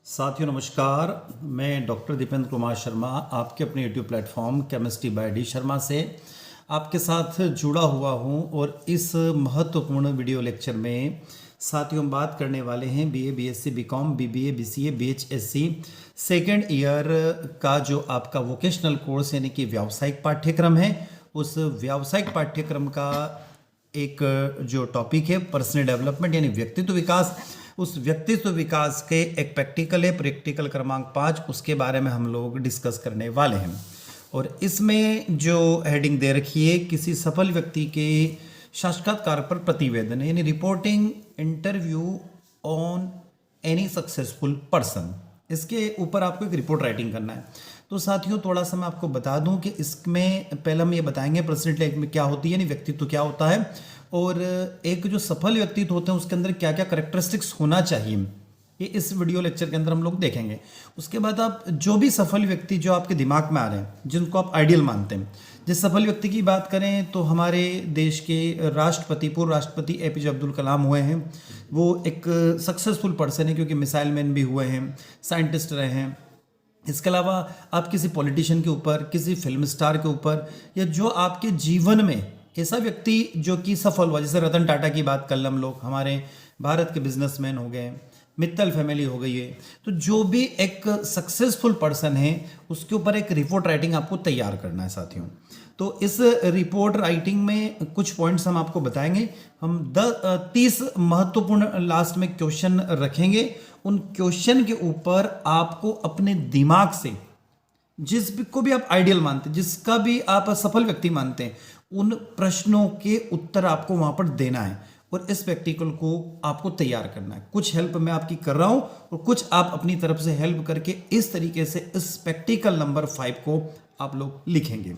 साथियों नमस्कार। मैं डॉक्टर दीपेंद्र कुमार शर्मा आपके अपने YouTube platform chemistry bye D Sharma से आपके साथ जुड़ा हुआ हूं और इस महत्वपूर्ण वीडियो लेक्चर में साथियों हम बात करने वाले हैं BA, BSc, BCom, BBA, BCA, बीएचएससी सेकेंड ईयर का जो आपका वोकेशनल कोर्स यानी कि व्यावसायिक पाठ्यक्रम है, उस व्यावसायिक पाठ्यक्रम का एक जो टॉपिक है पर्सनल डेवलपमेंट यानी व्यक्तित्व विकास, उस व्यक्तित्व विकास के एक प्रैक्टिकल है, प्रैक्टिकल क्रमांक 5, उसके बारे में हम लोग डिस्कस करने वाले हैं। और इसमें जो हेडिंग दे रखी है किसी सफल व्यक्ति के साक्षात्कार पर प्रतिवेदन यानी reporting interview on any successful person, इसके ऊपर आपको एक रिपोर्ट राइटिंग करना है। तो साथियों थोड़ा सा मैं आपको बता दूं कि इसमें पहले हम ये बताएंगे पर्सनैलिटी लाइफ में क्या होती है यानी व्यक्तित्व क्या होता है और एक जो सफल व्यक्तित्व होते हैं उसके अंदर क्या क्या कैरेक्टरिस्टिक्स होना चाहिए, ये इस वीडियो लेक्चर के अंदर हम लोग देखेंगे। उसके बाद आप जो भी सफल व्यक्ति जो आपके दिमाग में आ रहे हैं, जिनको आप आइडियल मानते हैं, जिस सफल व्यक्ति की बात करें तो हमारे देश के राष्ट्रपति, पूर्व राष्ट्रपति एपीजे अब्दुल कलाम हुए हैं। वो एक सक्सेसफुल पर्सन है क्योंकि मिसाइल मैन भी हुए हैं, साइंटिस्ट रहे हैं। इसके अलावा आप किसी पॉलिटिशियन के ऊपर, किसी फिल्म स्टार के ऊपर, या जो आपके जीवन में ऐसा व्यक्ति जो कि सफल हुआ, जैसे रतन टाटा की बात कर लें हम लोग, हमारे भारत के बिजनेसमैन हो गए, मित्तल फैमिली हो गई है, तो जो भी एक सक्सेसफुल पर्सन है उसके ऊपर एक रिपोर्ट राइटिंग आपको तैयार करना है साथियों। तो इस रिपोर्ट राइटिंग में कुछ पॉइंट्स हम आपको बताएंगे। हम 30 महत्वपूर्ण लास्ट में क्वेश्चन रखेंगे। उन क्वेश्चन के ऊपर आपको अपने दिमाग से जिसको भी आप आइडियल मानते हैं, जिसका भी आप सफल व्यक्ति मानते हैं, उन प्रश्नों के उत्तर आपको वहां पर देना है और इस प्रैक्टिकल को आपको तैयार करना है। कुछ हेल्प मैं आपकी कर रहा हूं और कुछ आप अपनी तरफ से हेल्प करके इस तरीके से इस प्रैक्टिकल नंबर 5 को आप लोग लिखेंगे।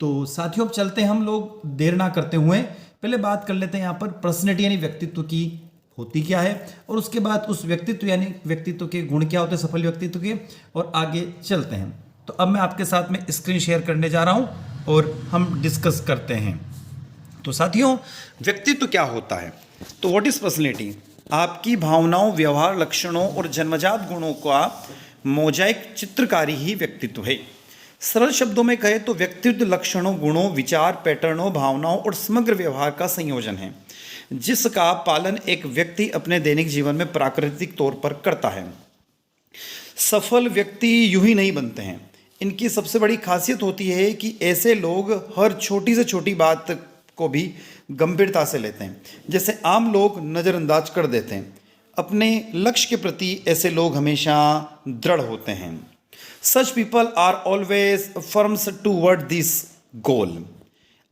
तो साथियों अब चलते हैं, हम लोग देर ना करते हुए पहले बात कर लेते हैं यहाँ पर पर्सनैलिटी यानी व्यक्तित्व की होती क्या है और उसके बाद उस व्यक्तित्व यानी व्यक्तित्व के गुण क्या होते हैं सफल व्यक्तित्व के, और आगे चलते हैं। तो अब मैं आपके साथ में स्क्रीन शेयर करने जा रहा हूं और हम डिस्कस करते हैं। तो साथियों व्यक्तित्व क्या होता है? तो व्हाट इज पर्सनैलिटी? आपकी भावनाओं, व्यवहार, लक्षणों और जन्मजात गुणों का मोजाइक चित्रकारी ही व्यक्तित्व है। सरल शब्दों में कहे तो व्यक्तित्व लक्षणों, गुणों, विचार, पैटर्नों, भावनाओं और समग्र व्यवहार का संयोजन है जिसका पालन एक व्यक्ति अपने दैनिक जीवन में प्राकृतिक तौर पर करता है। सफल व्यक्ति यूं ही नहीं बनते हैं। इनकी सबसे बड़ी खासियत होती है कि ऐसे लोग हर छोटी से छोटी बात को भी गंभीरता से लेते हैं, जैसे आम लोग नज़रअंदाज कर देते हैं। अपने लक्ष्य के प्रति ऐसे लोग हमेशा दृढ़ होते हैं। Such people are always firms toward this goal.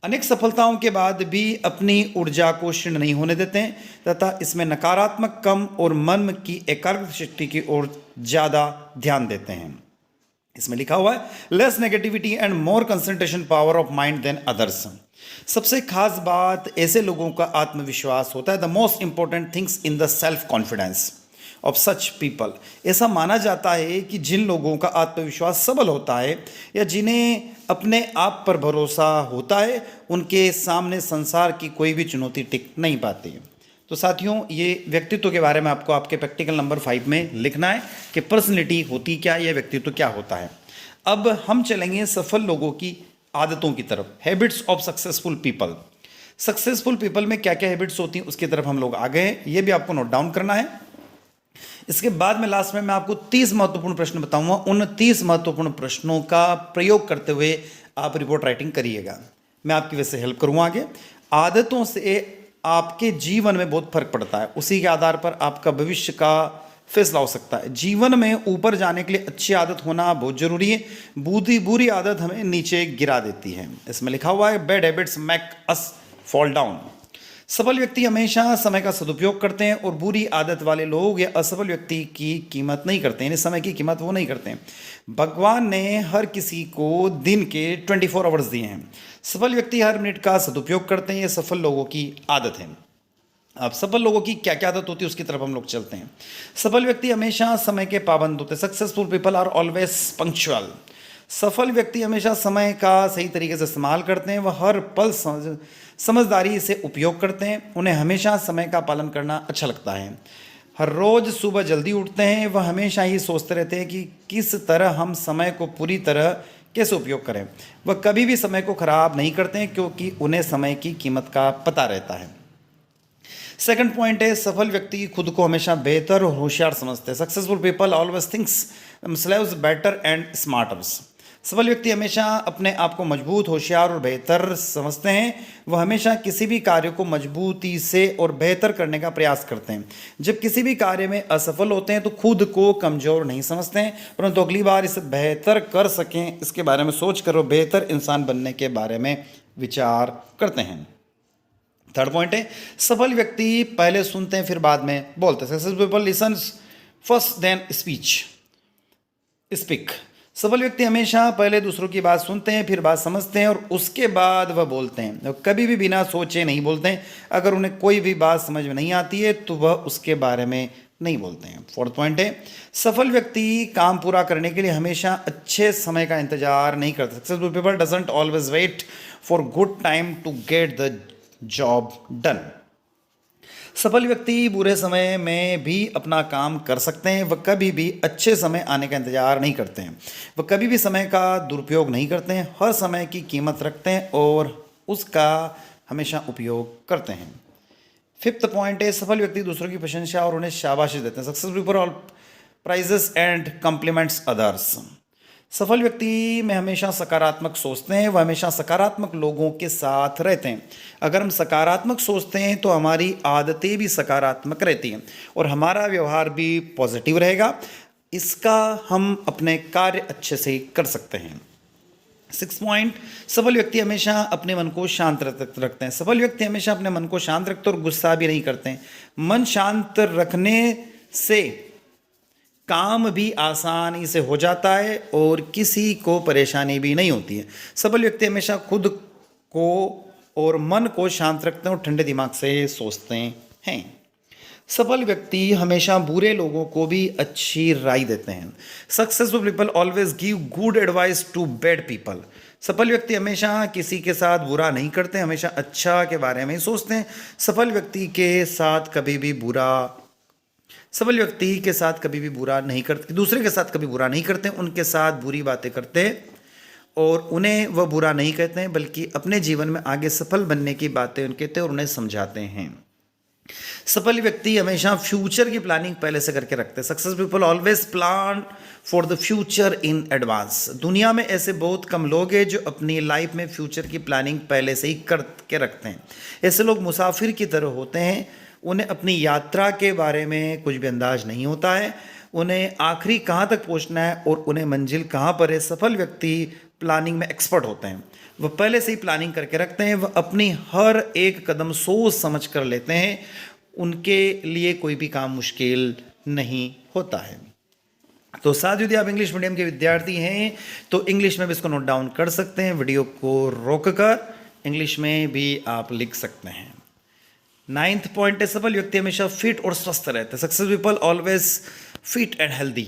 अनेक सफलताओं के बाद भी अपनी ऊर्जा को क्षीण नहीं होने देते हैं तथा इसमें नकारात्मक कम और मन की एकाग्र शक्ति की ओर ज़्यादा ध्यान देते हैं। इसमें लिखा हुआ है less negativity and more concentration power of mind than others. सबसे खास बात ऐसे लोगों का आत्मविश्वास होता है। The most important things in the self confidence of such people. ऐसा माना जाता है कि जिन लोगों का आत्मविश्वास सबल होता है या जिन्हें अपने आप पर भरोसा होता है, उनके सामने संसार की कोई भी चुनौती टिक नहीं पाती है। तो साथियों ये व्यक्तित्व के बारे में आपको आपके प्रैक्टिकल नंबर 5 में लिखना है कि पर्सनैलिटी होती क्या, यह व्यक्तित्व क्या होता है। अब हम चलेंगे सफल लोगों की आदतों की तरफ। Habits of successful people. Successful people में क्या क्या हैबिट्स होती हैं उसकी तरफ हम लोग आ गए हैं, ये भी आपको नोट डाउन करना है। इसके बाद में लास्ट में मैं आपको 30 महत्वपूर्ण प्रश्न बताऊंगा। उन 30 महत्वपूर्ण प्रश्नों का प्रयोग करते हुए आप रिपोर्ट राइटिंग करिएगा। मैं आपकी वजह से हेल्प करूंगा आगे। आदतों से आपके जीवन में बहुत फर्क पड़ता है, उसी के आधार पर आपका भविष्य का फैसला हो सकता है। जीवन में ऊपर जाने के लिए अच्छी आदत होना बहुत जरूरी है। बुरी आदत हमें नीचे गिरा देती है। इसमें लिखा हुआ है bad habits make us fall down. सफल व्यक्ति हमेशा समय का सदुपयोग करते हैं और बुरी आदत वाले लोग या असफल व्यक्ति की कीमत नहीं करते हैं, समय की कीमत वो नहीं करते हैं। भगवान ने हर किसी को दिन के 24 आवर्स दिए हैं। सफल व्यक्ति हर मिनट का सदुपयोग करते हैं, ये सफल लोगों की आदत है। अब सफल लोगों की क्या क्या आदत होती है उसकी तरफ हम लोग चलते हैं। सफल व्यक्ति हमेशा समय के पाबंद होते हैं। Successful people are always punctual. सफल व्यक्ति हमेशा समय का सही तरीके से इस्तेमाल करते हैं। वह हर पल समझदारी से उपयोग करते हैं। उन्हें हमेशा समय का पालन करना अच्छा लगता है। हर रोज़ सुबह जल्दी उठते हैं। वह हमेशा ही सोचते रहते हैं कि किस तरह हम समय को पूरी तरह कैसे उपयोग करें। वह कभी भी समय को खराब नहीं करते हैं क्योंकि उन्हें समय की कीमत का पता रहता है। सेकंड पॉइंट है, सफल व्यक्ति खुद को हमेशा बेहतर और होशियार समझते हैं। Successful people always thinks themselves better and smarters. सफल व्यक्ति हमेशा अपने आप को मजबूत, होशियार और बेहतर समझते हैं। वह हमेशा किसी भी कार्य को मजबूती से और बेहतर करने का प्रयास करते हैं। जब किसी भी कार्य में असफल होते हैं तो खुद को कमज़ोर नहीं समझते हैं, परंतु अगली बार इसे बेहतर कर सकें इसके बारे में सोच कर वो बेहतर इंसान बनने के बारे में विचार करते हैं। थर्ड पॉइंट है, सफल व्यक्ति पहले सुनते हैं फिर बाद में बोलते हैं। Successful people listen first then speak. सफल व्यक्ति हमेशा पहले दूसरों की बात सुनते हैं, फिर बात समझते हैं और उसके बाद वह बोलते हैं। वह कभी भी बिना सोचे नहीं बोलते हैं। अगर उन्हें कोई भी बात समझ में नहीं आती है तो वह उसके बारे में नहीं बोलते हैं। फोर्थ पॉइंट है, सफल व्यक्ति काम पूरा करने के लिए हमेशा अच्छे समय का इंतजार नहीं करते। Successful people doesn't always wait for good time to get the job done. सफल व्यक्ति बुरे समय में भी अपना काम कर सकते हैं। वह कभी भी अच्छे समय आने का इंतजार नहीं करते हैं। वह कभी भी समय का दुरुपयोग नहीं करते हैं। हर समय की कीमत रखते हैं और उसका हमेशा उपयोग करते हैं। फिफ्थ पॉइंट है, सफल व्यक्ति दूसरों की प्रशंसा और उन्हें शाबाशी देते हैं। Successful people all praises and compliments others. सफल व्यक्ति में हमेशा सकारात्मक सोचते हैं। वह हमेशा सकारात्मक लोगों के साथ रहते हैं। अगर हम सकारात्मक सोचते हैं तो हमारी आदतें भी सकारात्मक रहती हैं और हमारा व्यवहार भी पॉजिटिव रहेगा। इसका हम अपने कार्य अच्छे से कर सकते हैं। सिक्स पॉइंट, सफल व्यक्ति हमेशा अपने मन को शांत रखते हैं। सफल व्यक्ति हमेशा अपने मन को शांत रखते और गुस्सा भी नहीं करते हैं। मन शांत रखने से काम भी आसानी से हो जाता है और किसी को परेशानी भी नहीं होती है। सफल व्यक्ति हमेशा खुद को और मन को शांत रखते हैं और ठंडे दिमाग से सोचते हैं। सफल व्यक्ति हमेशा बुरे लोगों को भी अच्छी राय देते हैं। Successful people always give good advice to bad people. सफल व्यक्ति हमेशा किसी के साथ बुरा नहीं करते, हमेशा अच्छा के बारे में ही सोचते हैं। सफल व्यक्ति के साथ कभी भी बुरा नहीं करते, दूसरे के साथ कभी बुरा नहीं करते, उनके साथ बुरी बातें करते और उन्हें वह बुरा नहीं कहते हैं, बल्कि अपने जीवन में आगे सफल बनने की बातें उनके कहते और उन्हें समझाते हैं। सफल व्यक्ति हमेशा फ्यूचर की प्लानिंग पहले से करके रखते हैं। Success people always plan for the future in advance. दुनिया में ऐसे बहुत कम लोग हैं जो अपनी लाइफ में फ्यूचर की प्लानिंग पहले से ही करके रखते हैं। ऐसे लोग मुसाफिर की तरह होते हैं। उन्हें अपनी यात्रा के बारे में कुछ भी अंदाज नहीं होता है। उन्हें आखिरी कहाँ तक पहुँचना है और उन्हें मंजिल कहाँ पर है। सफल व्यक्ति प्लानिंग में एक्सपर्ट होते हैं। वह पहले से ही प्लानिंग करके रखते हैं। वह अपनी हर एक कदम सोच समझ कर लेते हैं। उनके लिए कोई भी काम मुश्किल नहीं होता है। तो साथ यदि आप इंग्लिश मीडियम के विद्यार्थी हैं तो इंग्लिश में भी इसको नोट डाउन कर सकते हैं। वीडियो को रोककर इंग्लिश में भी आप लिख सकते हैं। 9th पॉइंट है, सफल व्यक्ति हमेशा फिट और स्वस्थ रहते हैं। Success people always fit and healthy.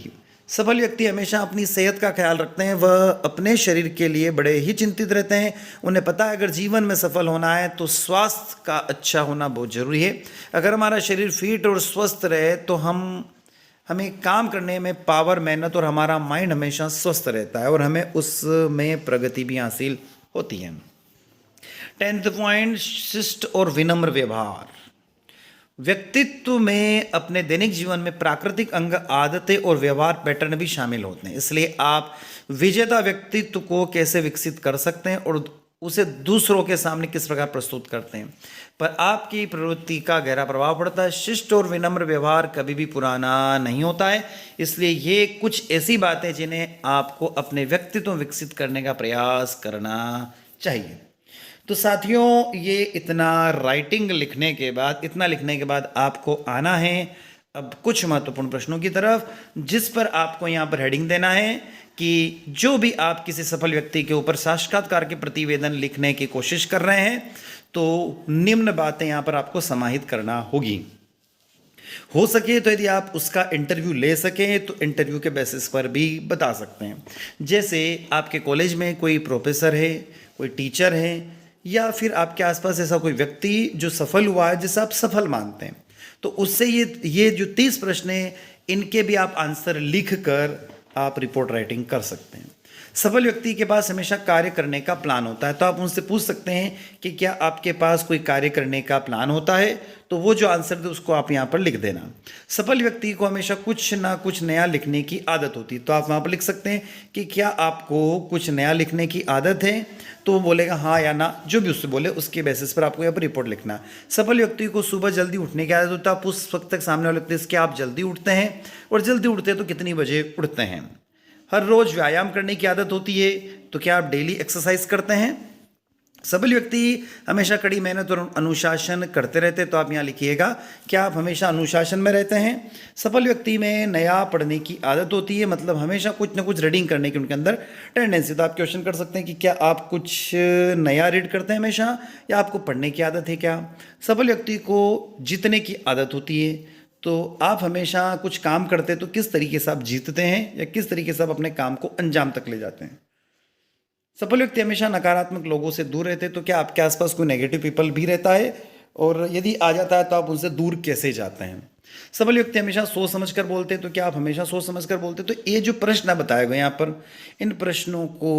सफल व्यक्ति हमेशा अपनी सेहत का ख्याल रखते हैं। वह अपने शरीर के लिए बड़े ही चिंतित रहते हैं। उन्हें पता है अगर जीवन में सफल होना है तो स्वास्थ्य का अच्छा होना बहुत ज़रूरी है। अगर हमारा शरीर फिट और स्वस्थ रहे तो हमें काम करने में पावर, मेहनत और हमारा माइंड हमेशा स्वस्थ रहता है और हमें उसमें प्रगति भी हासिल होती है। 10th पॉइंट, शिष्ट और विनम्र व्यवहार। व्यक्तित्व में अपने दैनिक जीवन में प्राकृतिक अंग, आदतें और व्यवहार पैटर्न भी शामिल होते हैं। इसलिए आप विजेता व्यक्तित्व को कैसे विकसित कर सकते हैं और उसे दूसरों के सामने किस प्रकार प्रस्तुत करते हैं पर आपकी प्रवृत्ति का गहरा प्रभाव पड़ता है। शिष्ट और विनम्र व्यवहार कभी भी पुराना नहीं होता है। इसलिए ये कुछ ऐसी बातें जिन्हें आपको अपने व्यक्तित्व विकसित करने का प्रयास करना चाहिए। तो साथियों, ये इतना लिखने के बाद आपको आना है अब कुछ महत्वपूर्ण प्रश्नों की तरफ, जिस पर आपको यहाँ पर हेडिंग देना है कि जो भी आप किसी सफल व्यक्ति के ऊपर साक्षात्कार के प्रतिवेदन लिखने की कोशिश कर रहे हैं तो निम्न बातें यहाँ पर आपको समाहित करना होगी। हो सके तो यदि आप उसका इंटरव्यू ले सकें तो इंटरव्यू के बेसिस पर भी बता सकते हैं। जैसे आपके कॉलेज में कोई प्रोफेसर है, कोई टीचर है, या फिर आपके आसपास ऐसा कोई व्यक्ति जो सफल हुआ है जिसे आप सफल मानते हैं, तो उससे ये जो 30 प्रश्न हैं इनके भी आप आंसर लिख कर आप रिपोर्ट राइटिंग कर सकते हैं। सफल व्यक्ति के पास हमेशा कार्य करने का प्लान होता है, तो आप उनसे पूछ सकते हैं कि क्या आपके पास कोई कार्य करने का प्लान होता है, तो वो जो आंसर दे उसको आप यहाँ पर लिख देना। सफल व्यक्ति को हमेशा कुछ ना कुछ नया लिखने की आदत होती है, तो आप वहाँ पर लिख सकते हैं कि क्या आपको कुछ नया लिखने की आदत है, तो वो बोलेगा हाँ या ना, जो भी उससे बोले उसके बेसिस पर आपको यहाँ पर रिपोर्ट लिखना। सफल व्यक्ति को सुबह जल्दी उठने की आदत होता है, आप उस वक्त तक सामने वाले व्यक्ति से क्या आप जल्दी उठते हैं, और जल्दी उठते हैं तो कितनी बजे उठते हैं। हर रोज व्यायाम करने की आदत होती है, तो क्या आप डेली एक्सरसाइज करते हैं। सफल व्यक्ति हमेशा कड़ी मेहनत और अनुशासन करते रहते हैं, तो आप यहाँ लिखिएगा क्या आप हमेशा अनुशासन में रहते हैं। सफल व्यक्ति में नया पढ़ने की आदत होती है, मतलब हमेशा कुछ ना कुछ रीडिंग करने की उनके अंदर टेंडेंसी। तो आप क्वेश्चन कर सकते हैं कि क्या आप कुछ नया रीड करते हैं हमेशा, या आपको पढ़ने की आदत है क्या। सफल व्यक्ति को जीतने की आदत होती है, तो आप हमेशा कुछ काम करते हैं तो किस तरीके से आप जीतते हैं, या किस तरीके से आप अपने काम को अंजाम तक ले जाते हैं। सफल व्यक्ति हमेशा नकारात्मक लोगों से दूर रहते हैं, तो क्या आपके आसपास कोई नेगेटिव पीपल भी रहता है, और यदि आ जाता है तो आप उनसे दूर कैसे जाते हैं। सफल व्यक्ति हमेशा सोच समझ कर बोलते हैं, तो क्या आप हमेशा सोच समझ कर बोलते हैं। तो ये जो प्रश्न बताए गए यहाँ पर, इन प्रश्नों को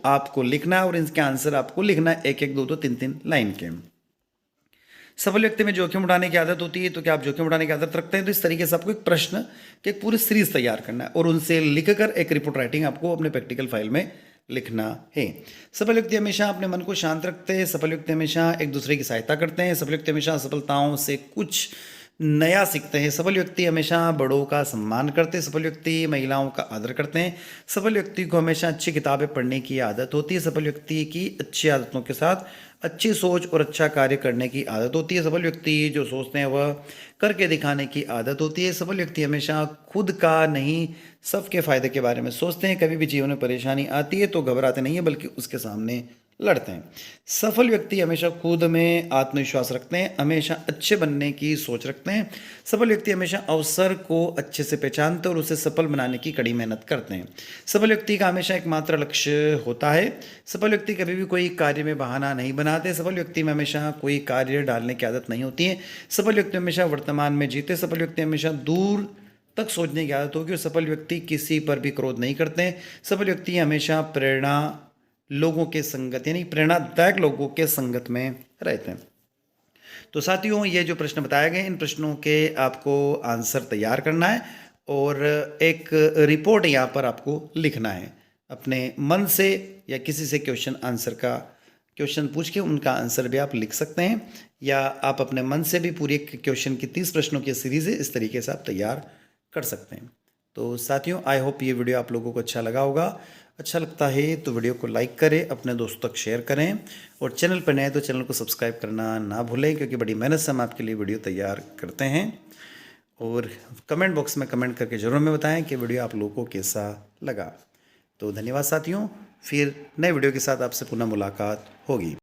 आपको लिखना है और इनके आंसर आपको लिखना है 1-1, 2-2, 3-3 लाइन के। सफल व्यक्ति में जोखिम उठाने की आदत होती है, तो क्या आप जोखिम उठाने की आदत रखते हैं। तो इस तरीके से आपको एक प्रश्न की एक पूरी सीरीज तैयार करना है और उनसे लिखकर एक रिपोर्ट राइटिंग आपको अपने प्रैक्टिकल फाइल में लिखना है। सफल व्यक्ति हमेशा अपने मन को शांत रखते हैं, सफल व्यक्ति हमेशा एक दूसरे की सहायता करते हैं, सफल व्यक्ति हमेशा सफलताओं से कुछ नया सीखते हैं, सफल व्यक्ति हमेशा बड़ों का सम्मान करते हैं, सफल व्यक्ति महिलाओं का आदर करते हैं, सफल व्यक्ति को हमेशा अच्छी किताबें पढ़ने की आदत होती है, सफल व्यक्ति की अच्छी आदतों के साथ अच्छी सोच और अच्छा कार्य करने की आदत होती है, सफल व्यक्ति जो सोचते हैं वह करके दिखाने की आदत होती है, सफल व्यक्ति हमेशा खुद का नहीं सबके फायदे के बारे में सोचते हैं, कभी भी जीवन में परेशानी आती है तो घबराते नहीं है बल्कि उसके सामने लड़ते हैं। सफल व्यक्ति हमेशा खुद में आत्मविश्वास रखते हैं, हमेशा अच्छे बनने की सोच रखते हैं, सफल व्यक्ति हमेशा अवसर को अच्छे से पहचानते हैं और उसे सफल बनाने की कड़ी मेहनत करते हैं। सफल व्यक्ति का हमेशा एकमात्र लक्ष्य होता है, सफल व्यक्ति कभी भी कोई कार्य में बहाना नहीं बनाते, सफल व्यक्ति में हमेशा कोई कार्य डालने की आदत नहीं होती है, सफल व्यक्ति हमेशा वर्तमान में जीते, सफल व्यक्ति हमेशा दूर तक सोचने की आदत होगी और सफल व्यक्ति किसी पर भी क्रोध नहीं करते हैं, सफल व्यक्ति हमेशा प्रेरणा लोगों के संगत यानी प्रेरणादायक लोगों के संगत में रहते हैं। तो साथियों, ये जो प्रश्न बताए गए इन प्रश्नों के आपको आंसर तैयार करना है और एक रिपोर्ट यहाँ पर आपको लिखना है अपने मन से, या किसी से क्वेश्चन पूछ के उनका आंसर भी आप लिख सकते हैं, या आप अपने मन से भी पूरी क्वेश्चन की 30 प्रश्नों की सीरीज है इस तरीके से आप तैयार कर सकते हैं। तो साथियों, आई होप ये वीडियो आप लोगों को अच्छा लगा होगा। अच्छा लगता है तो वीडियो को लाइक करें, अपने दोस्तों तक शेयर करें, और चैनल पर नए तो चैनल को सब्सक्राइब करना ना भूलें, क्योंकि बड़ी मेहनत से हम आपके लिए वीडियो तैयार करते हैं। और कमेंट बॉक्स में कमेंट करके ज़रूर हमें बताएं कि वीडियो आप लोगों को कैसा लगा। तो धन्यवाद साथियों, फिर नए वीडियो के साथ आपसे पुनः मुलाकात होगी।